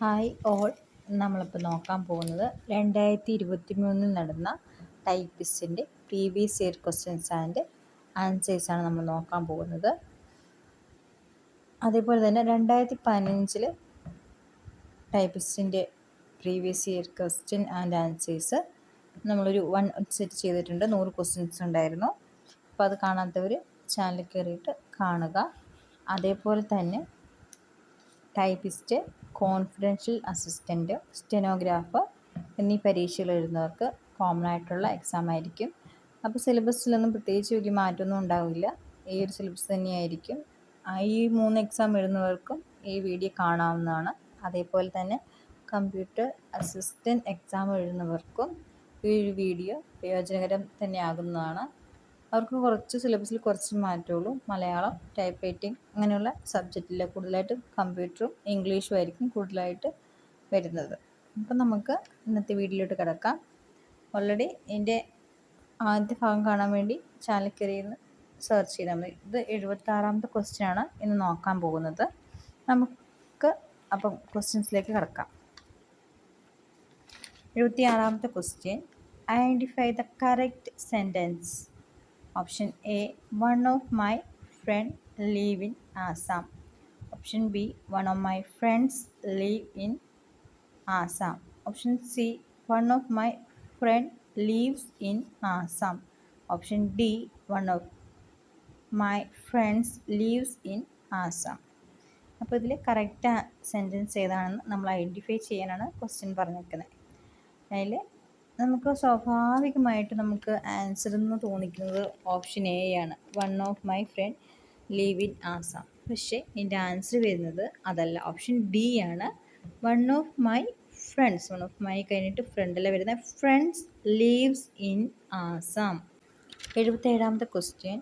Hi all. നമ്മളിപ്പോൾ നോക്കാൻ പോകുന്നത് 2023 നടന്ന ടൈപ്പിസ്റ്റിൻ്റെ പ്രീവിയസ് ഇയർ ക്വസ്റ്റ്യൻസ് ആൻഡ് ആൻസേഴ്സാണ് നമ്മൾ നോക്കാൻ പോകുന്നത്. അതേപോലെ തന്നെ 2015 ടൈപ്പിസ്റ്റിൻ്റെ previous year question and answers നമ്മളൊരു സെറ്റ് ചെയ്തിട്ടുണ്ട്. 100 ക്വസ്റ്റ്യൻസ് ഉണ്ടായിരുന്നു. അപ്പോൾ അത് കാണാത്തവർ ചാനലിൽ കയറിയിട്ട് കാണുക. അതേപോലെ തന്നെ ടൈപ്പിസ്റ്റ്, കോൺഫിഡൻഷ്യൽ അസിസ്റ്റൻറ്റ്, സ്റ്റെനോഗ്രാഫർ എന്നീ പരീക്ഷകൾ എഴുതുന്നവർക്ക് കോമൺ ആയിട്ടുള്ള എക്സാം ആയിരിക്കും. അപ്പോൾ സിലബസിലൊന്നും പ്രത്യേകിച്ച് വലിയ മാറ്റമൊന്നും ഉണ്ടാവില്ല. ഈ ഒരു സിലബസ് തന്നെയായിരിക്കും. ഈ 3 എക്സാം എഴുതുന്നവർക്കും ഈ വീഡിയോ കാണാവുന്നതാണ്. അതേപോലെ തന്നെ കമ്പ്യൂട്ടർ അസിസ്റ്റൻറ്റ് എക്സാം എഴുതുന്നവർക്കും ഈ ഒരു വീഡിയോ പ്രയോജനകരം തന്നെ ആകുന്നതാണ്. അവർക്ക് കുറച്ച് സിലബസിൽ കുറച്ച് മാറ്റമുള്ളൂ. മലയാളം, ടൈപ്പ് റൈറ്റിംഗ് അങ്ങനെയുള്ള സബ്ജക്റ്റിൽ കൂടുതലായിട്ട് കമ്പ്യൂട്ടറും ഇംഗ്ലീഷും ആയിരിക്കും കൂടുതലായിട്ട് വരുന്നത്. അപ്പം നമുക്ക് ഇന്നത്തെ വീഡിയോയിലോട്ട് കിടക്കാം. ഓൾറെഡി എൻ്റെ ആദ്യത്തെ ഭാഗം കാണാൻ വേണ്ടി ചാനൽ കയറിയിരുന്ന് സെർച്ച് ചെയ്താൽ മതി. ഇത് 76ാമത്തെ ക്വസ്റ്റ്യനാണ് ഇന്ന് നോക്കാൻ പോകുന്നത്. നമുക്ക് അപ്പം ക്വസ്റ്റ്യൻസിലേക്ക് കിടക്കാം. 76ാമത്തെ question, identify the correct sentence. Option A, one of my friends live in Assam. Option B, one of my friends live in Assam. Option C, one of my friend lives in Assam. Option D, one of my friends lives in Assam. അപ്പോൾ ഇതിൽ correct sentence ഏതാണെന്ന് നമ്മൾ identify ചെയ്യാനാണ് question പറഞ്ഞിരിക്കുന്നത്. അതിൽ നമുക്ക് സ്വാഭാവികമായിട്ട് നമുക്ക് ആൻസർ എന്ന് തോന്നിക്കുന്നത് ഓപ്ഷൻ എ ആണ്, one of my friend leave in Assam. പക്ഷേ ഇതിൻ്റെ ആൻസർ വരുന്നത് അതല്ല, ഓപ്ഷൻ ഡി ആണ്. One of my friends, one of my കഴിഞ്ഞിട്ട് ഫ്രണ്ടല്ല വരുന്നത്, ഫ്രണ്ട്സ് ലീവ്സ് ഇൻ ആസാം. 77ാമത്തെ question,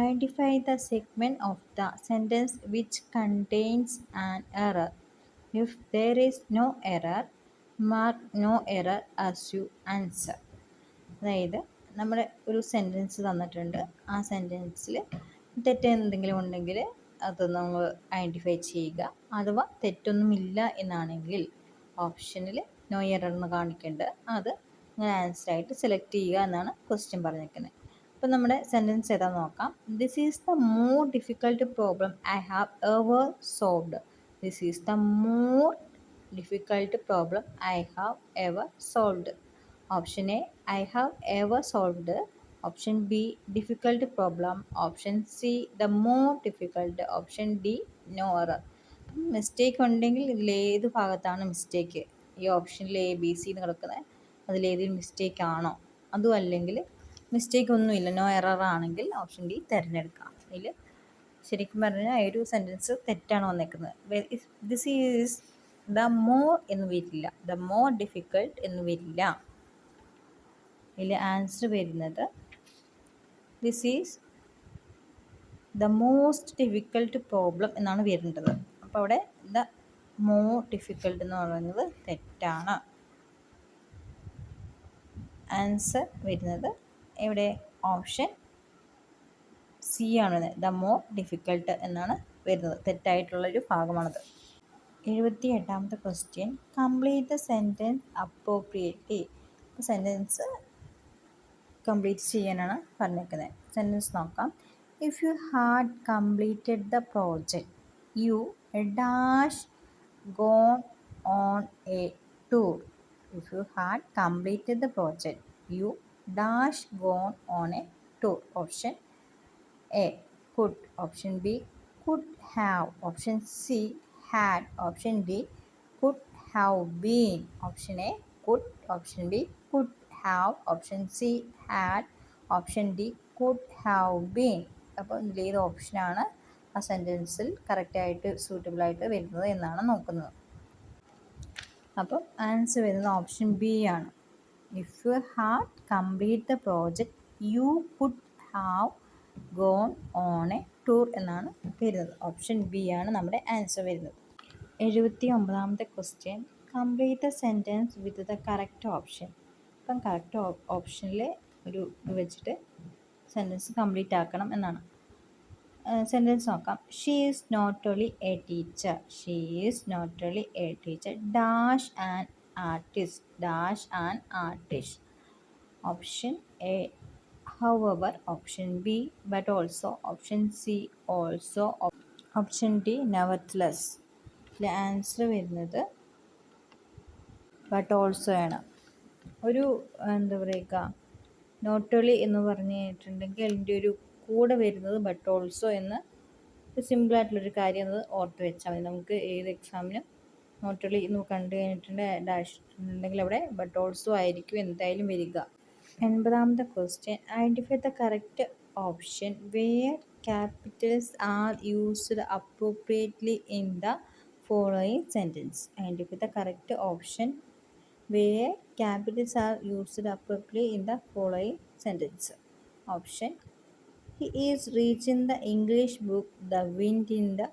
identify the segment of the sentence which contains an error. If there is no error, mark no error as you answer. അതായത് നമ്മുടെ ഒരു sentence തന്നിട്ടുണ്ട്. ആ സെൻറ്റൻസിൽ തെറ്റെന്തെങ്കിലും ഉണ്ടെങ്കിൽ അത് നമ്മൾ ഐഡൻറ്റിഫൈ ചെയ്യുക. അഥവാ തെറ്റൊന്നുമില്ല എന്നാണെങ്കിൽ ഓപ്ഷനിൽ നോ എറർ എന്ന് കാണിക്കേണ്ടത് അത് ആൻസറായിട്ട് സെലക്ട് ചെയ്യുക എന്നാണ് ക്വസ്റ്റ്യൻ പറഞ്ഞിരിക്കുന്നത്. അപ്പോൾ നമ്മുടെ സെൻറ്റൻസ് ഏതാണെന്ന് നോക്കാം. This is the more difficult problem I have ever solved. This is the more difficult problem I have ever solved. Option A, I have ever solved. Option B, difficult problem. Option C, the more difficult. Option D, no error. Mistake ഉണ്ടെങ്കിൽ ഇതിലേത് ഭാഗത്താണ് mistake? ഈ ഓപ്ഷനിൽ A B C എന്ന് കിടക്കുന്നത് അതിലേതെങ്കിലും mistake ആണോ? അതും അല്ലെങ്കിൽ mistake ഒന്നുമില്ല, നോ എറർ ആണെങ്കിൽ ഓപ്ഷൻ ഡി തിരഞ്ഞെടുക്കാം. അതിൽ ശരിക്കും പറഞ്ഞാൽ ഈ ഒരു സെൻറ്റൻസ് തെറ്റാണ് വന്നേക്കുന്നത്. ദിസ് ഈസ് ദ മോർ എന്ന് വരില്ല, ദ മോർ ഡിഫിക്കൾട്ട് എന്ന് വരില്ല. ഇതിൽ ആൻസർ വരുന്നത് this is the most difficult problem എന്നാണ് വരേണ്ടത്. അപ്പോൾ അവിടെ ദ മോർ ഡിഫിക്കൾട്ട് എന്ന് പറയുന്നത് തെറ്റാണ്. ആൻസർ വരുന്നത് ഇവിടെ ഓപ്ഷൻ സി ആണ്, ദ മോർ ഡിഫിക്കൾട്ട് എന്നാണ് വരുന്നത്. തെറ്റായിട്ടുള്ളൊരു ഭാഗമാണത്. 78ാമത്തെ question, complete the sentence appropriately. അപ്പോൾ സെൻറ്റൻസ് കംപ്ലീറ്റ് ചെയ്യാനാണ് പറഞ്ഞിരിക്കുന്നത്. സെൻറ്റൻസ് നോക്കാം. If you had completed the project you dash gone on a tour. If you had completed the project you dash gone on a tour. Option A could. Option B could have. Option C had. Option D could have been. Option A could. Option B could have. Option C had. Option D could have been. അപ്പോൾ ഇതിലേത് ഓപ്ഷനാണ് ആ സെൻറ്റൻസിൽ കറക്റ്റായിട്ട് സൂട്ടബിളായിട്ട് വരുന്നത് എന്നാണ് നോക്കുന്നത്. അപ്പം answer വരുന്നത് option B ആണ്. If you had complete the project you could have gone on a tour എന്നാണ് വരുന്നത്. ഓപ്ഷൻ ബി ആണ് നമ്മുടെ ആൻസർ വരുന്നത്. 79ാമത്തെ question, complete the sentence with the correct option. ഇപ്പം കറക്റ്റ് ഓപ്ഷനിൽ ഒരു ഇത് വെച്ചിട്ട് സെൻറ്റൻസ് കംപ്ലീറ്റ് ആക്കണം എന്നാണ്. സെൻറ്റൻസ് നോക്കാം. She is not only a teacher. She is not only a teacher dash an artist. Dash an artist. Option A however, option B but also, option C also, option D nevertheless. ഇതിലെ answer വരുന്നത് but also ആണ്. ഒരു എന്താ പറയുക, not only എന്ന് പറഞ്ഞിട്ടുണ്ടെങ്കിൽ അതിൻ്റെ ഒരു കൂടെ വരുന്നത് ബട്ട് ഓൾസോ എന്ന് ഒരു സിമ്പിളായിട്ടുള്ളൊരു കാര്യം അത് ഓർത്ത് വെച്ചാൽ മതി. നമുക്ക് ഏത് എക്സാമിനും നോട്ട് ഓൺലി എന്ന് കണ്ടു കഴിഞ്ഞിട്ടുണ്ടെങ്കിൽ ഡാഷ് ഉണ്ടെങ്കിൽ അവിടെ ബട്ട് ഓൾസോ ആയിരിക്കും എന്തായാലും വരിക. 80ാമത്തെ question, identify the correct option where capitals are used appropriately in the following sentence. Identify the correct option where capitals are used appropriately in the following sentence. Option: he is reading the English book The Wind in the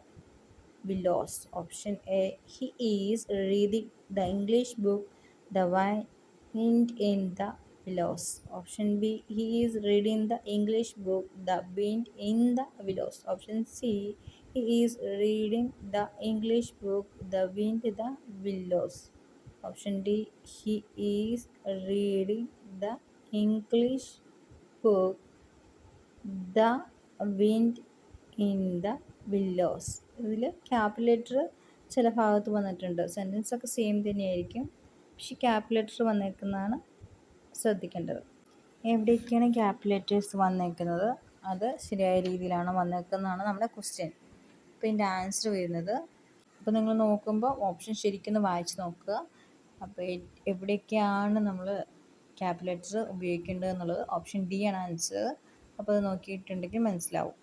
Willows. Option A, he is reading the English book The Wind in the Willows. Option B, he is reading the English book The Wind in the Willows. Option C, he is reading the English book The Wind in the Willows. Option D, he is reading the English book The Wind in the Willows. ഇതിൽ capital letter ചില ഭാഗത്ത് വന്നിട്ടുണ്ട്. Sentence ഒക്കെ same തന്നെയായിരിക്കും, പക്ഷെ capital letter വന്നേക്കുന്നതാണ് ശ്രദ്ധിക്കേണ്ടത്. എവിടെയൊക്കെയാണ് capital letters വന്നേക്കുന്നത് അത് ശരിയായ രീതിയിലാണ് വന്നേക്കുന്നതാണ് നമ്മുടെ ക്വസ്റ്റ്യൻ. അപ്പോൾ ഇതിൻ്റെ ആൻസർ വരുന്നത്, അപ്പോൾ നിങ്ങൾ നോക്കുമ്പോൾ ഓപ്ഷൻ ശരിക്കും വായിച്ച് നോക്കുക. അപ്പോൾ എവിടെയൊക്കെയാണ് നമ്മൾ ക്യാപിറ്റൽ ലെറ്റർ ഉപയോഗിക്കേണ്ടത് എന്നുള്ളത് ഓപ്ഷൻ ഡി ആണ് ആൻസർ. അപ്പോൾ അത് നോക്കിയിട്ടുണ്ടെങ്കിൽ മനസ്സിലാവും.